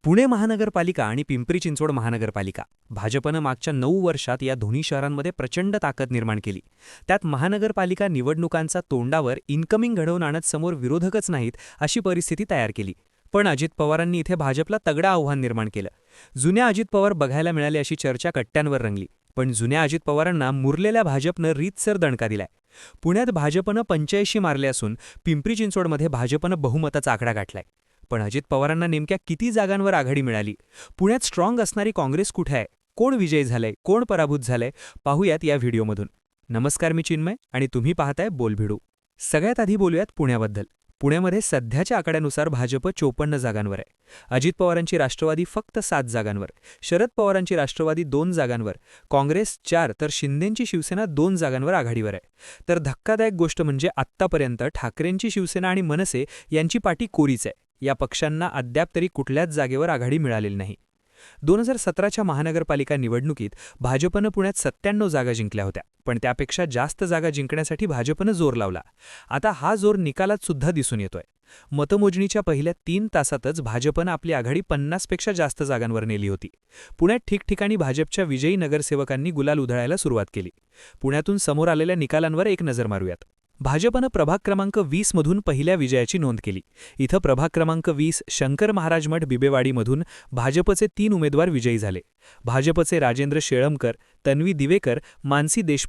पुणे महानगरपालिका आणि पिंपरी चिंचवड महानगरपालिका भाजपनं मागच्या 9 वर्षात या दोन्ही शहरांमध्ये प्रचंड ताकद निर्माण केली. त्यात महानगरपालिका निवडणुकांचा तोंडावर इन्कमिंग घडवून आणत समोर विरोधकच नाहीत अशी परिस्थिती तयार केली. पण अजित पवारांनी इथे भाजपला तगडं आव्हान निर्माण केलं. जुन्या अजित पवार बघायला मिळाले अशी चर्चा कट्ट्यांवर रंगली. पण जुन्या अजित पवारांना मुरलेल्या भाजपनं रीतसर दणका दिलाय. पुण्यात भाजपनं 85 मारले असून पिंपरी चिंचवडमध्ये भाजपनं बहुमताचा आकडा गाठलाय. पण अजित पवारांना नेमक्या किती जागांवर आघाडी मिळाली? पुण्यात स्ट्रॉंग असणारी काँग्रेस कुठे आहे? कोण विजयी झालंय, कोण पराभूत झालंय, पाहूयात या व्हिडिओमधून. नमस्कार, मी चिन्मय आणि तुम्ही पाहताय बोलभिडू. सगळ्यात आधी बोलूयात पुण्याबद्दल. पुण्यामध्ये सध्याच्या आकड्यानुसार भाजप 54 जागांवर आहे. अजित पवारांची राष्ट्रवादी फक्त 7 जागांवर, शरद पवारांची राष्ट्रवादी 2 जागांवर, काँग्रेस 4 तर शिंदेंची शिवसेना 2 जागांवर आघाडीवर आहे. तर धक्कादायक गोष्ट म्हणजे आत्तापर्यंत ठाकरेंची शिवसेना आणि मनसे यांची पाठी कोरीच आहे. या पक्षांना अद्याप तरी कुठल्याच जागेवर आघाडी मिळालेली नाही. 2017च्या महानगरपालिका निवडणुकीत भाजपनं पुण्यात 97 जागा जिंकल्या होत्या. पण त्यापेक्षा जास्त जागा जिंकण्यासाठी भाजपनं जोर लावला. आता हा जोर निकालात सुद्धा दिसून येतोय. मतमोजणीच्या पहिल्या 3 तासातच भाजपनं आपली आघाडी 50पेक्षा जास्त जागांवर नेली होती. पुण्यात ठिकठिकाणी भाजपच्या विजयी नगरसेवकांनी गुलाल उधळायला सुरुवात केली. पुण्यातून समोर आलेल्या निकालांवर एक नजर मारूयात. भाजपनं प्रभाग क्रमांक 20 मधून पहिल्या विजयाची नोंद केली. इथं प्रभाग क्रमांक 20 शंकर महाराज मठ बिबेवाडीमधून भाजपचे 3 उमेदवार विजयी झाले. भाजपचे राजेंद्र शेळमकर, तन्वी दिवेकर, मानसी देशमुख